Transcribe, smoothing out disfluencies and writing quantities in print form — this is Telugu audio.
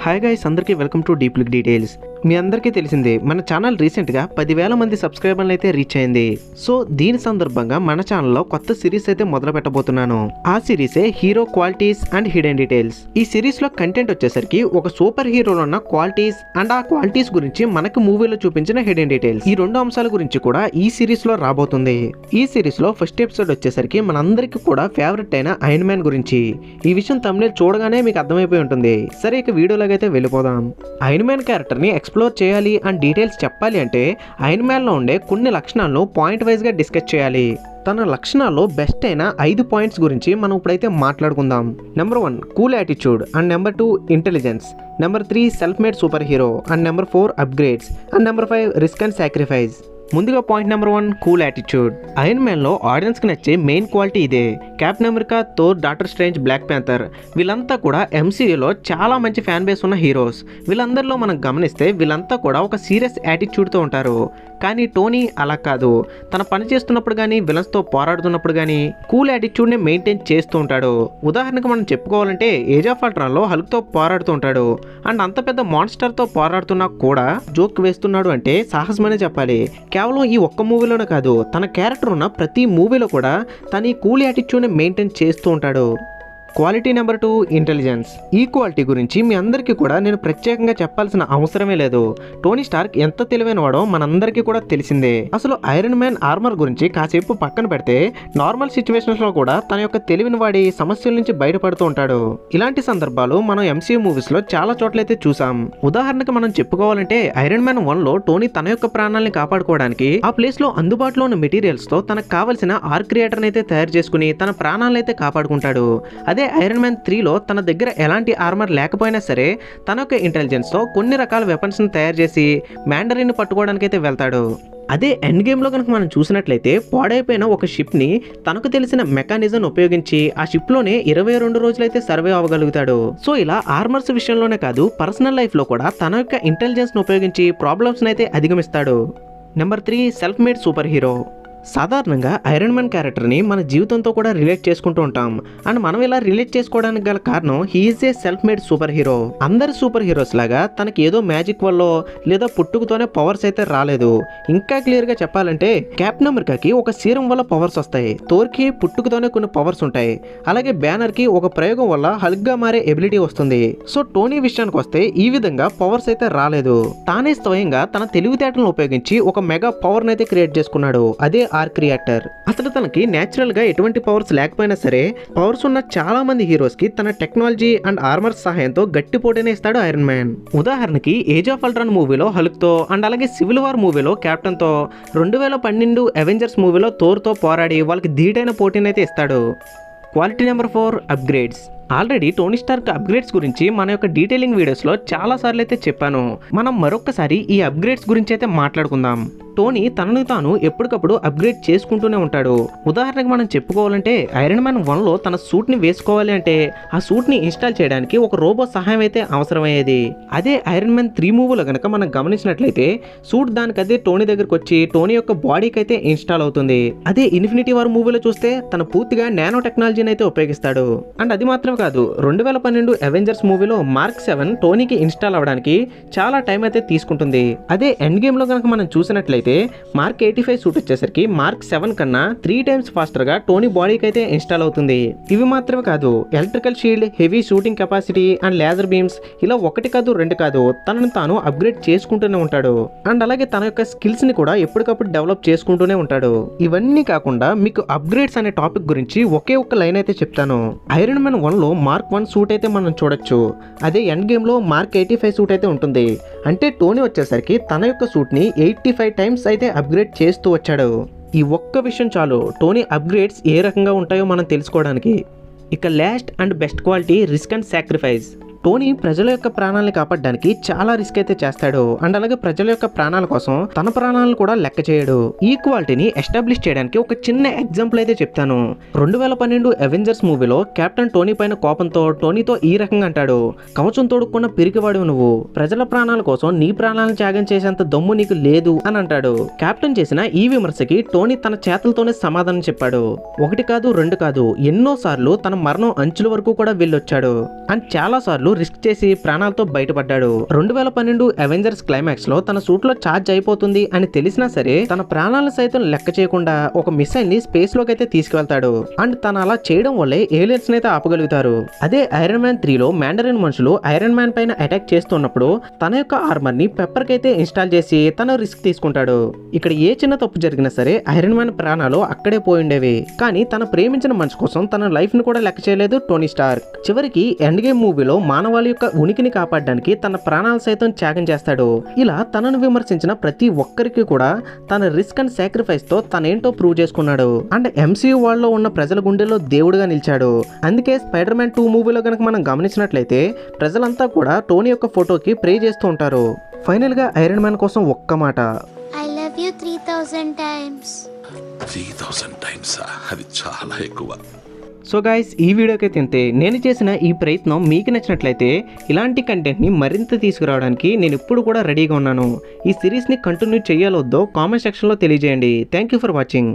హాయ్ గైస్, అందరికీ welcome to deep look details. మీ అందరికీ తెలిసిందే, మన ఛానల్ రీసెంట్గా 10,000 మంది సబ్స్క్రైబర్లు అయితే రీచ్ అయింది. సో దీని సందర్భంగా మన ఛానల్లో కొత్త సిరీస్ అయితే మొదలు పెట్టబోతున్నాను. ఆ సిరీసే hero qualities and hidden details. ఈ సిరీస్ లో కంటెంట్ వచ్చేసరికి ఒక సూపర్ హీరోలో ఉన్న క్వాలిటీస్ అండ్ ఆ క్వాలిటీస్ గురించి మనకు మూవీలో చూపించిన హిడెన్ డీటెయిల్స్, ఈ రెండు అంశాల గురించి కూడా ఈ సిరీస్ లో రాబోతుంది. ఈ సిరీస్ లో ఫస్ట్ ఎపిసోడ్ వచ్చేసరికి మనందరికీ కూడా ఫేవరెట్ అయిన ఐరన్ మ్యాన్ గురించి. ఈ విషయం తమిళ చూడగానే మీకు అర్థమైపోయి ఉంటుంది. సరే, ఇక వీడియోలోకైతే వెళ్ళిపోదాం. ఐరన్ మ్యాన్ క్యారెక్టర్ ని ఎక్స్ప్లోర్ చేయాలి అండ్ డీటెయిల్స్ చెప్పాలి అంటే ఐరన్ మ్యాన్ లో ఉండే కొన్ని లక్షణాలను పాయింట్ వైజ్ గా డిస్కస్ చేయాలి. తన లక్షణాల్లో బెస్ట్ అయిన 5 పాయింట్స్ గురించి మనం ఇప్పుడైతే మాట్లాడుకుందాం. Number 1 cool attitude and number 2 intelligence, number 3 self made super hero and number 4 upgrades and number 5 risk and sacrifice. ముందుగా point number 1 cool attitude. Iron man లో ఆడియన్స్ కి నచ్చే మెయిన్ క్వాలిటీ ఇదే. Captain America, Thor, doctor strange, black panther వీళ్ళంతా కూడా ఎంసీయూలో చాలా మంచి ఫ్యాన్ బేస్ ఉన్న హీరోస్. వీళ్ళందరిలో మనం గమనిస్తే వీళ్ళంతా కూడా ఒక సీరియస్ యాటిట్యూడ్తో ఉంటారు. కానీ టోనీ అలా కాదు. తన పని చేస్తున్నప్పుడు కానీ విలన్స్తో పోరాడుతున్నప్పుడు కానీ కూల్ యాటిట్యూడ్ని మెయింటైన్ చేస్తూ ఉంటాడు. ఉదాహరణకు మనం చెప్పుకోవాలంటే ఏజ్ ఆఫ్ అల్ట్రాన్లో హల్క్తో పోరాడుతూ ఉంటాడు. అండ్ అంత పెద్ద మాన్స్టర్తో పోరాడుతున్నా కూడా జోక్ వేస్తున్నాడు అంటే సాహసమనే చెప్పాలి. కేవలం ఈ ఒక్క మూవీలోనే కాదు, తన క్యారెక్టర్ ఉన్న ప్రతి మూవీలో కూడా తన ఈ కూల్ యాటిట్యూడ్ని మెయింటైన్ చేస్తూ ఉంటాడు. Quality number 2 intelligence. ఈ క్వాలిటీ గురించి మీ అందరికీ కూడా నేను ప్రత్యేకంగా చెప్పాల్సిన అవసరమే లేదు. టోనీ స్టార్క్ ఎంత తెలివైన వాడో మనందరికీ కూడా తెలిసిందే. అసలు ఐరన్ మ్యాన్ ఆర్మర్ గురించి కాసేపు పక్కన పెడితే నార్మల్ సిచ్యువేషన్స్ లో కూడా తన యొక్క తెలివిని వాడి సమస్యల నుంచి బయటపడుతూ ఉంటాడు. ఇలాంటి సందర్భాలు మనం ఎంసీయూ మూవీస్ లో చాలా చోట్లయితే చూసాం. ఉదాహరణకు మనం చెప్పుకోవాలంటే ఐరన్ మ్యాన్ 1 లో టోనీ తన యొక్క ప్రాణాలని కాపాడుకోవడానికి ఆ ప్లేస్ లో అందుబాటులో ఉన్న మెటీరియల్స్ తో తనకు కావలసిన ఆర్క్ క్రియేటర్ అయితే తయారు చేసుకుని తన ప్రాణాలను అయితే కాపాడుకుంటాడు. అదే ఐరన్ మ్యాన్ 3 లో తన దగ్గర ఎలాంటి ఆర్మర్ లేకపోయినా సరే తన యొక్క ఇంటెలిజెన్స్ తో కొన్ని రకాల వెపన్స్ ని తయారు చేసి మ్యాండరిన్ పట్టుకోవడానికి అయితే వెళ్తాడు. అదే ఎండ్ గేమ్ లో కనుక మనం చూసినట్లయితే పాడైపోయిన ఒక షిప్ ని తనకు తెలిసిన మెకానిజం ఉపయోగించి ఆ షిప్ లోనే 22 రోజులైతే సర్వే అవ్వగలుగుతాడు. సో ఇలా ఆర్మర్స్ విషయంలోనే కాదు, పర్సనల్ లైఫ్ లో కూడా తన యొక్క ఇంటెలిజెన్స్ ను ఉపయోగించి ప్రాబ్లమ్స్ అయితే అధిగమిస్తాడు. Number 3 self made super hero. సాధారణంగా ఐరన్ మ్యాన్ క్యారెక్టర్ని మన జీవితంతో కూడా రిలేట్ చేసుకుంటూ ఉంటాం. అండ్ మనం ఇలా రిలేట్ చేసుకోవడానికి గల కారణం he is a self made super hero. అందరి సూపర్ హీరోస్ లాగా తనకి ఏదో మ్యాజిక్ వల్ల లేదా పుట్టుకతోనే పవర్స్ అయితే రాలేదు. ఇంకా క్లియర్గా చెప్పాలంటే కెప్టెన్ అమెరికాకి ఒక సీరం వల్ల పవర్స్ వస్తాయి, థోర్కి పుట్టుకతోనే కొన్ని పవర్స్ ఉంటాయి, అలాగే బ్యానర్కి ఒక ప్రయోగం వల్ల హల్క్గా మారే ఎబిలిటీ వస్తుంది. సో టోనీ విషయానికి వస్తే ఈ విధంగా పవర్స్ అయితే రాలేదు. తానే స్వయంగా తన తెలివితేటలను ఉపయోగించి ఒక మెగా పవర్ని అయితే క్రియేట్ చేసుకున్నాడు. అదే ఆర్క్ రియాక్టర్. అసలు తనకి నేచురల్ గా ఎటువంటి పవర్స్ లేకపోయినా సరే పవర్స్ ఉన్న చాలా మంది హీరోస్ కి తన టెక్నాలజీ అండ్ ఆర్మర్ సహాయంతో గట్టి పోటీనే ఇస్తాడు ఐరన్ మ్యాన్. ఉదాహరణకి ఏజ్ ఆఫ్ అల్ట్రాన్ మూవీలో హల్క్ తో అండ్ అలాగే సివిల్ వార్ మూవీలో కెప్టెన్ తో, 2012 అవెంజర్స్ మూవీలో థోర్ తో పోరాడి వాళ్ళకి ధీటైన పోటీని అయితే ఇస్తాడు. Quality number 4 upgrades. Already Tony Stark upgrades గురించి మన యొక్క డీటెయిలింగ్ వీడియోస్లో చాలా సార్లు అయితే చెప్పాను. మనం మరొకసారి ఈ అప్గ్రేడ్స్ గురించి అయితే మాట్లాడుకుందాం. టోనీ తనను తాను ఎప్పటికప్పుడు అప్గ్రేడ్ చేసుకుంటూనే ఉంటాడు. ఉదాహరణకు మనం చెప్పుకోవాలంటే ఐరన్ మ్యాన్ 1 లో తన సూట్ ని వేసుకోవాలి అంటే ఆ సూట్ ని ఇన్స్టాల్ చేయడానికి ఒక రోబో సహాయం అయితే అవసరమయ్యేది. అదే ఐరన్ మ్యాన్ 3 మూవీలో కనుక మనం గమనించినట్లయితే సూట్ దానికదే టోనీ దగ్గరకు వచ్చి టోనీ యొక్క బాడీకి అయితే ఇన్స్టాల్ అవుతుంది. అదే ఇన్ఫినిటీ వార్ మూవీలో చూస్తే తన పూర్తిగా నానో టెక్నాలజీని అయితే ఉపయోగిస్తాడు. అండ్ అది మాత్రం కాదు, 2012 అవెంజర్స్ మూవీలో మార్క్ 7 టోనీకి ఇన్స్టాల్ అవ్వడానికి చాలా టైం అయితే తీసుకుంటుంది. అదే ఎండ్ గేమ్ లో కనుక మనం చూసినట్లయితే మార్క్ 85 సూట్ వచ్చేసరికి మార్క్ 7 కన్నా 3 టైమ్స్ ఫాస్టర్ గా టోనీ బాడీకి అయితే ఇన్స్టాల్ అవుతుంది. ఇవి మాత్రమే కాదు, electrical shield, heavy shooting capacity and laser beams ఇలా 1 కాదు 2 కాదు తనను తాను అప్గ్రేడ్ చేసుకుంటూనే ఉంటాడు. అండ్ అలాగే తన యొక్క స్కిల్స్ ని కూడా ఎప్పటికప్పుడు డెవలప్ చేసుకుంటూనే ఉంటాడు. ఇవన్నీ కాకుండా మీకు అప్గ్రేడ్స్ అనే టాపిక్ గురించి ఒకే ఒక్క లైన్ అయితే చెప్తాను. ఐరన్ మ్యాన్ 1 లో మార్క్ 1 సూట్ అయితే మనం చూడొచ్చు. అదే ఎండ్ గేమ్ లో మార్క్ 85 సూట్ అయితే ఉంటుంది. అంటే టోనీ వచ్చేసరికి తన యొక్క సూట్ ని 85 టైమ్స్ అయితే అప్గ్రేడ్ చేస్తూ వచ్చాడు. ఈ ఒక్క విషయం చాలు టోనీ అప్గ్రేడ్స్ ఏ రకంగా ఉంటాయో మనం తెలుసుకోవడానికి. ఇక last and best quality risk and sacrifice. Tony ప్రజల యొక్క ప్రాణాలను కాపాడడానికి చాలా రిస్క్ అయితే చేస్తాడు. అండ్ అలాగే ప్రజల యొక్క ప్రాణాల కోసం తన ప్రాణాలను కూడా లెక్క చేయడు. ఈ క్వాలిటీని ఎస్టాబ్లిష్ చేయడానికి ఒక చిన్న ఎగ్జాంపుల్ అయితే చెప్తాను. 2012 అవెంజర్స్ మూవీలో కెప్టెన్ టోనీ పైన కోపంతో టోనీతో ఈ రకంగా అంటాడు, కవచం తోడుకున్న పిరికివాడు నువ్వు, ప్రజల ప్రాణాల కోసం నీ ప్రాణాలను త్యాగం చేసేంత దమ్ము నీకు లేదు అని అంటాడు. కెప్టెన్ చేసిన ఈ విమర్శకి టోనీ తన చేతులతోనే సమాధానం చెప్పాడు. 1 కాదు 2 కాదు, ఎన్నో సార్లు తన మరణం అంచుల వరకు కూడా వెళ్ళొచ్చాడు. అండ్ చాలా సార్లు రిస్క్ చేసి ప్రాణాలతో బయటపడ్డాడు. 2012 అవెంజర్స్ క్లైమాక్స్ లో తన సూట్ లో ఛార్జ్ అయిపోతుంది అని తెలిసినా సరే తన ప్రాణాలను సైతం లెక్క చేయకుండా ఒక మిసైల్ ని స్పేస్ లోకి అయితే తీసుకువెళ్తాడు. అండ్ తను అలా చేయడం వల్లే ఏలియన్స్ అయితే ఆపగలుగుతారు. అదే ఐరన్ మ్యాన్ 3 లో మ్యాండరిన్ మనుషులు ఐరన్ మ్యాన్ పైన అటాక్ చేస్తున్నప్పుడు తన యొక్క ఆర్మర్ ని పెప్పర్ కి అయితే ఇన్స్టాల్ చేసి తను రిస్క్ తీసుకుంటాడు. ఇక్కడ ఏ చిన్న తప్పు జరిగినా సరే ఐరన్ మ్యాన్ ప్రాణాలు అక్కడే పోయి ఉండేవి. కానీ తన ప్రేమించిన మనిషి కోసం తన లైఫ్ ని కూడా లెక్క చేయలేదు టోనీ స్టార్క్. చివరికి ఎండ్ గేమ్ మూవీలో మానవాళి యొక్క ఉనికిని కాపాడడానికి తన ప్రాణాలు సైతం త్యాగం చేస్తాడు. ఇలా తనను విమర్శించిన ప్రతి ఒక్కరికి కూడా తన రిస్క్ అండ్ సాక్రిఫైస్ తో తనేంటో ప్రూవ్ చేసుకున్నాడు. అండ్ ఎంసీయూ వాళ్ళలో ఉన్న ప్రజల గుండెల్లో దేవుడుగా నిలిచాడు. అందుకే స్పైడర్ మ్యాన్ 2 మూవీలో కనుక మనం గమనించినట్లయితే ప్రజలంతా కూడా టోనీ యొక్క ఫోటోకి ప్రే చేస్తూ ఉంటారు. ఫైనల్ గా ఐరన్ మ్యాన్ కోసం ఒక్క మాట, I love you 3000 times. 3000 times అది చాలా ఎక్కువ. సో గైస్, ఈ వీడియోకి తింటే నేను చేసిన ఈ ప్రయత్నం మీకు నచ్చినట్లయితే ఇలాంటి కంటెంట్ని మరింత తీసుకురావడానికి నేను ఇప్పుడు కూడా రెడీగా ఉన్నాను. ఈ సిరీస్ని కంటిన్యూ చేయాలో వద్దో కామెంట్ సెక్షన్లో తెలియజేయండి. Thank you for watching.